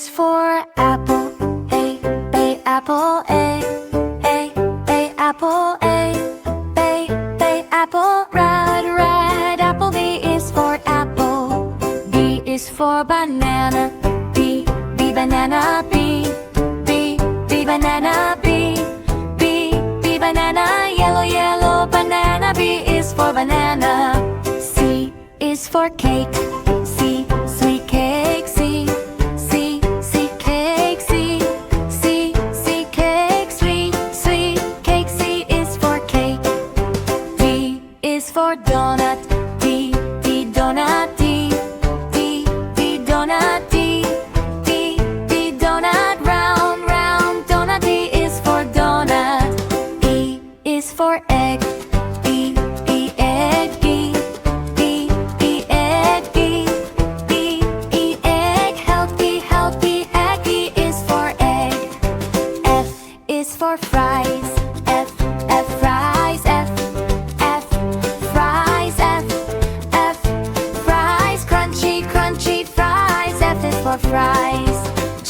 is for apple. A, apple. A, apple. A, apple. Red apple. B is for apple. B is for banana. B, banana. B, banana. B, banana. Yellow banana. B is for banana. C is for cake. C, sweet cake. C, cake. C, cake. Sweet cake. C is for cake. D is for donut. D, donut. D, donut. D, donut. Round donut. D is for donut. E is for egg. E, egg. E, egg. E, egg. Healthy egg. E is for egg. F is for fries. F, fries. F, fries. F, fries. Crunchy fries. F is for fries. G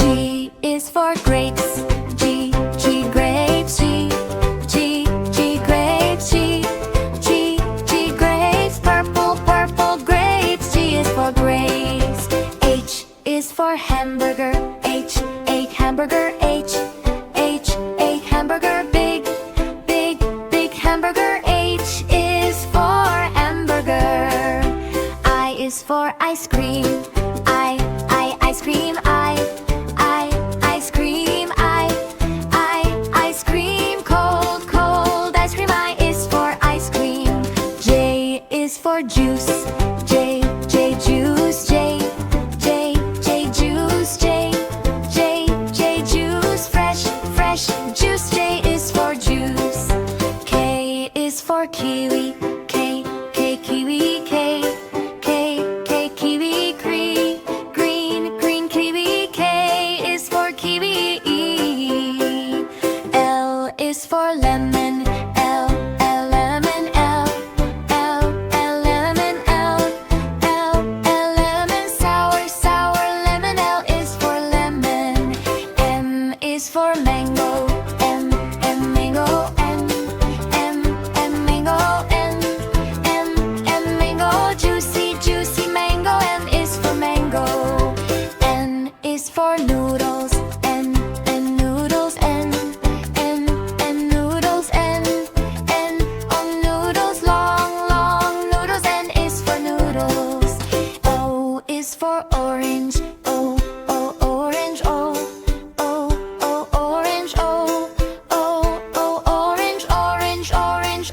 is for grapes. G, grapes. G, grapes. G, grapes. Purple grapes. G is for grapes. H is for hamburger. H, hamburger. H, hamburger. Big hamburger. H is for hamburger. I is for ice cream. Ice cream. Ice cream. Ice cream. Cold ice cream. I is for ice cream. J is for juice. J, juice. J, juice. J, juice. Fresh juice. J is for juice. K is for kiwi. K, kiwi. K, kiwi. Green kiwi. K is for kiwi. L is for lemon. L, lemon. L, lemon. L, lemon. Sour lemon. L is for lemon. M is for mango. M, mango. N, mango. N, mango. Juicy mango. M is for mango. N is for noodles. N, noodles. N, noodles. N, noodles. Long noodles. N is for noodles. O is for orange. O, orange. O, orange. O,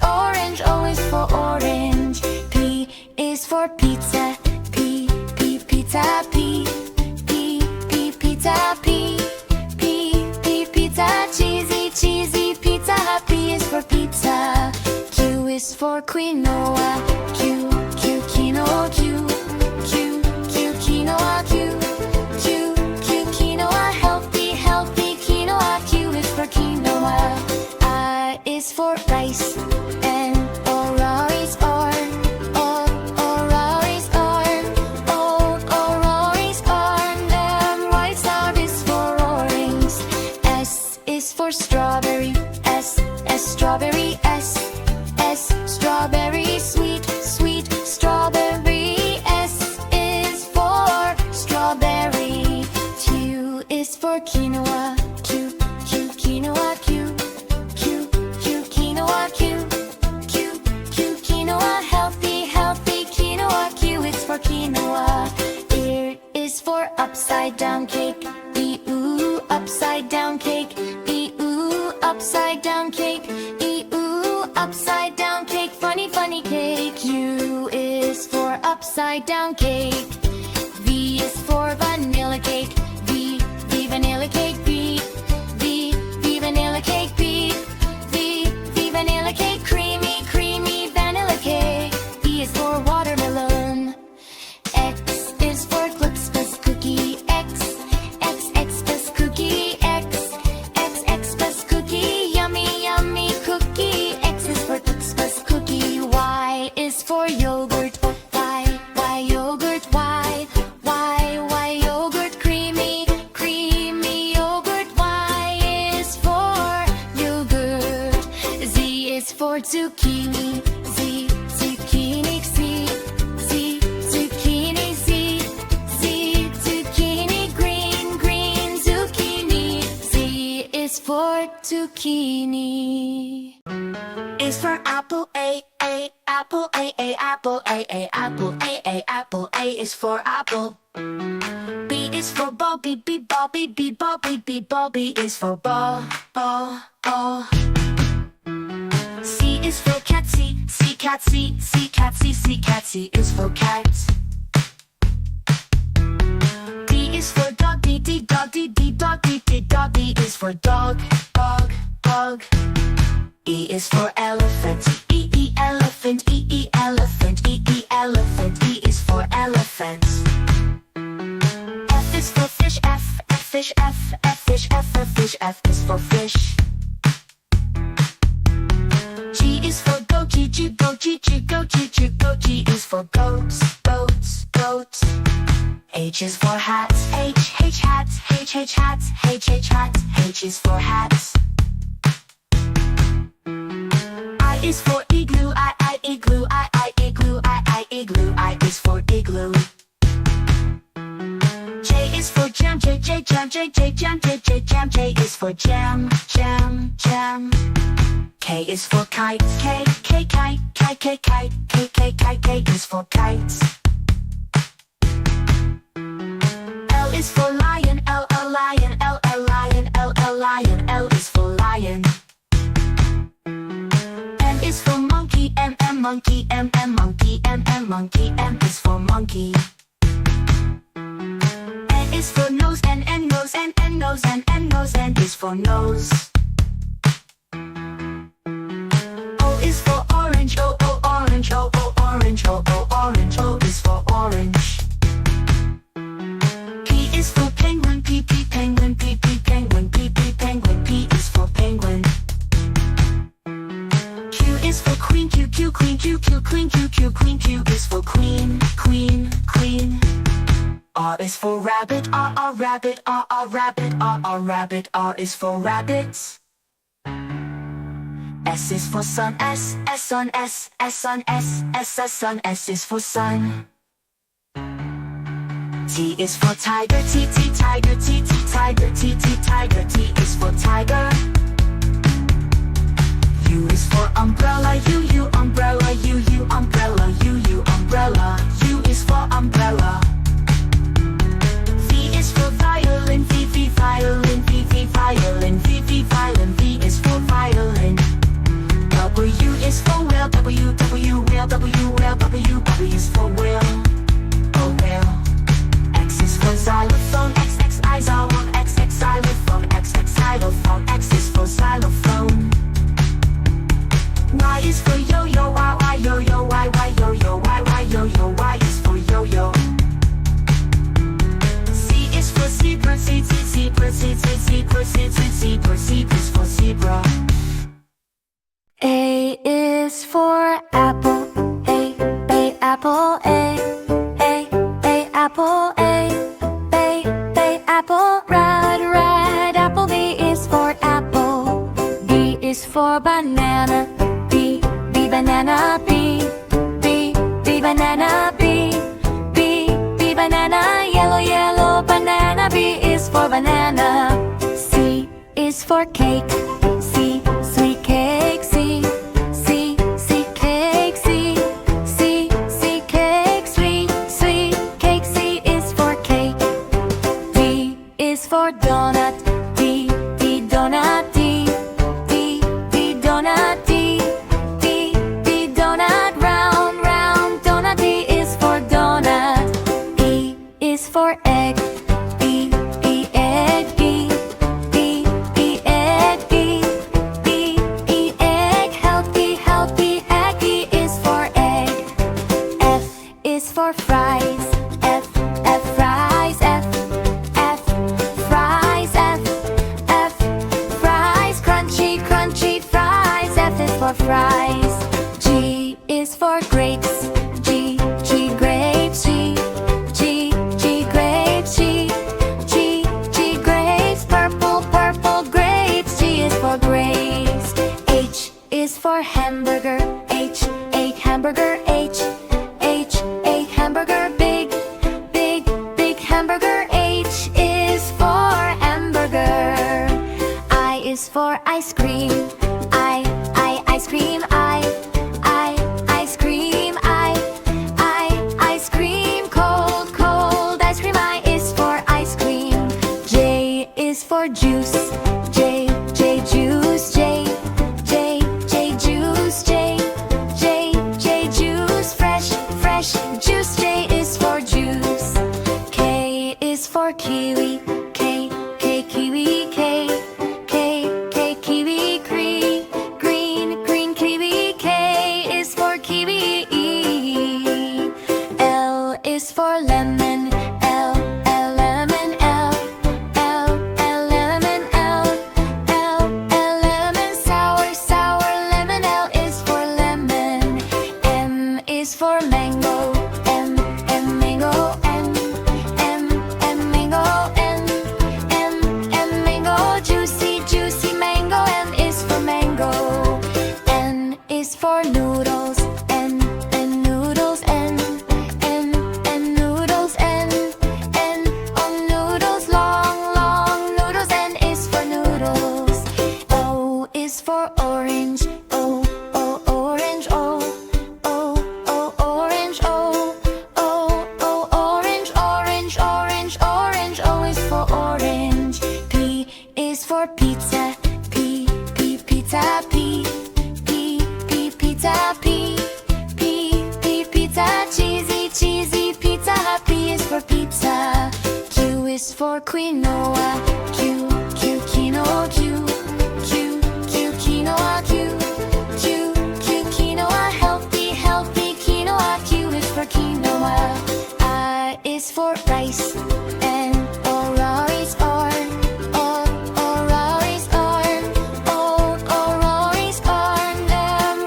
orange. O is for orange. P is for pizza. P, pizza. P, pizza. P, pizza. Cheesy pizza. P is for pizza. Q is for quinoa. Q, quinoa. Q, quinoa. Q, quinoa. Healthy quinoa. Q is for quinoa. R is for rice. N, rice. R, rice. Rice. Rice. R is for orange. S is for strawberry. S, strawberry. S, strawberry. Sweet strawberry. S is for strawberry. Q is for quinoa. Q, quinoa. Q, quinoa. Q, quinoa. Healthy quinoa. Q is for quinoa. Ear is for upside down cake. E, upside down cake. E, upside down cake. E, upside down cake. Funny cake. U is for upside down cake. V is for vanilla cake. V, vanilla cake. B, vanilla cake. B, vanilla cake. Creamy vanilla cake. E is for watermelon. X is for Clips cookie. X plus cookie. X plus cookie. Yummy cookie. X is for Clips plus cookie. Y is for yogurt. Y, yogurt. Y, zucchini. Z, zucchini. Z, Z, zucchini. Z, Z, zucchini. Green, green zucchini. Z is for zucchini. Is for apple, A, apple, A, apple, A, apple, A, apple, A is for apple. B is for ball, B, ball, B, ball, B, ball, B is for ball, ball, ball. C is for cat, C, cat, C, cat, C, cat, C is for cat. D is for dog, D, dog, D, dog, D, dog, D is for dog, dog, dog. E is for elephant, E, elephant, E, elephant, E, elephant, E is for elephant. F is for fish, F, fish, F, fish, fish, F is for fish. G is for goat, G, goat, G, goat, G, goat, G is for goats, goats, goats. H is for hats, H, hats, H, hats, H, hats, H is for hats. I is for igloo, I, igloo, I, igloo, I, igloo, I is for igloo. J is for jam, J, jam, J, jam, jam, J is for jam, jam, jam. K is for kite, K, kite, kite, kite, K is for kites. L is for lion, L, lion, L, lion, L, lion, L is for lion. M is for monkey, M, monkey, M, monkey, M, monkey, M is for monkey. N is for nose, N, nose, N, nose, N, nose, N is for nose. O is for orange, O, orange, O, orange, O, orange, O is for orange. P is for penguin, P, penguin, P, penguin, P, penguin, P is for penguin. Q is for queen, Q, queen, Q, queen, Q, queen, Q is for queen, queen, queen. R is for rabbit, R, rabbit, R, rabbit, R, rabbit, R is for rabbits. S is for sun, S, sun, S, sun, S, sun, S is for sun. T is for tiger, T, tiger, T, tiger, T, tiger, T is for tiger. U is for umbrella, U, umbrella, U, umbrella, U, umbrella, U is for umbrella. V is for violin, V, violin, V, violin, V, violin, V is for violin. W is for whale, W, whale, W is for whale, oh whale. X is for xylophone, X, xylophone, X, xylophone, X, xylophone, X is for xylophone. Y is for yo-yo, Y, yo-yo, Y, yo-yo, Y, yo-yo, Y is for yo-yo. Z is for zebra, zebra, zebra, zebra, zebra is for zebra. A is for apple, A, apple, A, apple, A, apple, red, apple. B is for apple, B is for banana, B, banana, B, banana, B, banana, yellow, banana. B is for banana. C is for cake, C, sweet cake, C, cake, C, cake, sweet cake. C is for cake. D is for donut, D, donut, D, donut, D, donut, round donut. D is for donut. E is for egg, E, egg, E, egg, E, egg, healthy egg. E is for egg. F is for fries, F, fries, F, fries, F, for ice cream. Ice cream. Ice cream. Ice cream. Cold ice cream. I is for ice cream. J is for juice. J juice. J juice. J juice. Fresh juice. J is for juice. K is for kiwi. K kiwi. K kiwi. Green kiwi. K is for kiwi. L is for lemon. L lemon. L lemon. L lemon. Sour lemon. L is for lemon. M is for mango. M mango. M mango. M mango. Juicy mango. N is for mango. N is for noodles. N noodles. N noodles. N noodles. Long noodles. N is for noodles. O is for orange. O orange. O orange. Orange. O is for orange. P is for pizza. Pizza. Pizza. Pizza. Cheesy pizza. P is for pizza. Q is for quinoa. Q quinoa. Q quinoa. Healthy quinoa. Q is for quinoa. R is for rice. N rice.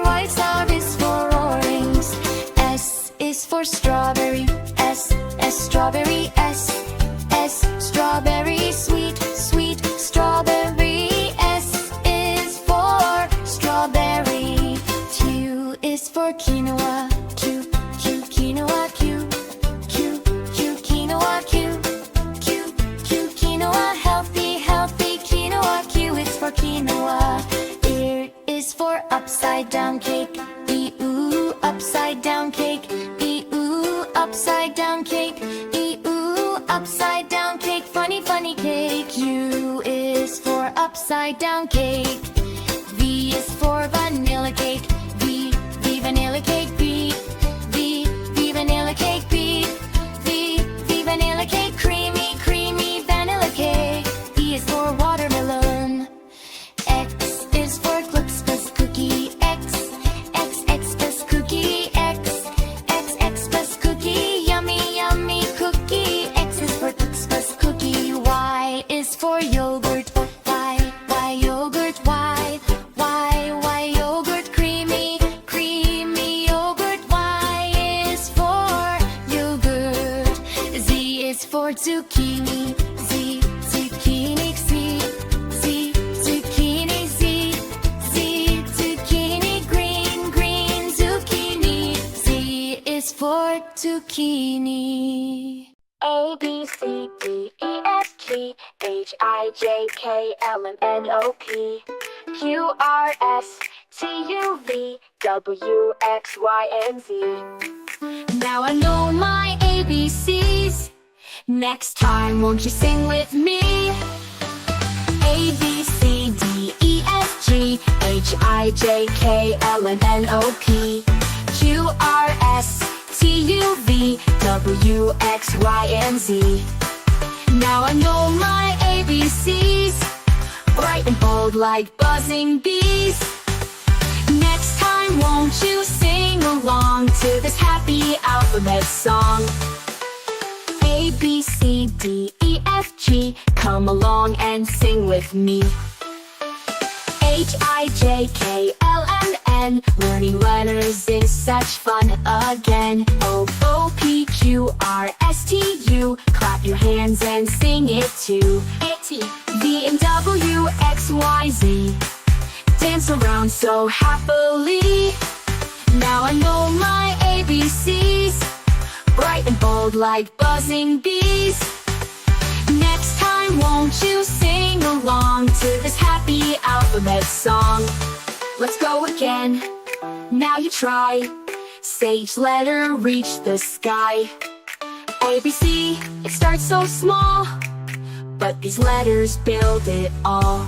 Rice. R is for orange. S is for strawberry. S strawberry. S strawberry. Sweet strawberry. S is for strawberry. Q is for quinoa. Q quinoa. Q quinoa. Q quinoa. Healthy quinoa. Q is for quinoa. Ear is for upside down cake. E-oo, upside down cake. E-oo, upside down cake. E-oo, upside down cake. Funny cake. U is for upside down cake. V is for vanilla cake. V vanilla cake. V vanilla cake. V vanilla cake. Creamy vanilla cake. E is for watermelon. X is for Xmas cookie. X plus cookie. X plus cookie. Yummy cookie. X is for Xmas cookie. Y is for yogurt. Y yogurt. Y yogurt. Creamy yogurt. Y is for yogurt. Z is for zucchini. Zucchini. Zucchini. Zucchini. Green zucchini. Z is for zucchini. A, B, C, D, E, F, G, H, I, J, K, L, M, N, O, P, Q, R, S, T, U, V, W, X, Y, and Z. Now I know my ABCs. Next time, won't you sing with me? A, B, C, D, E, F, G, H, I, J, K, L, M, N, O, P, Q, R, S, T, U, V, W, X, Y, and Z. Now I know my ABCs, bright and bold like buzzing bees. Next time, won't you sing along to this happy alphabet song? A, B, C, D, E, F, G, come along and sing with me. H, I, J, K, L, M, N, learning letters is such fun again. O, O, P, Q, R, S, T, U, clap your hands and sing it too. A, T, V, and W, X, Y, Z, dance around so happily. Now I know my ABCs, bright and bold like buzzing bees. Next time, won't you sing along to this happy hour? alphabet song. Let's go again. Now you try. Say each letter reach the sky. A, B, C, it starts so small, but these letters build it all.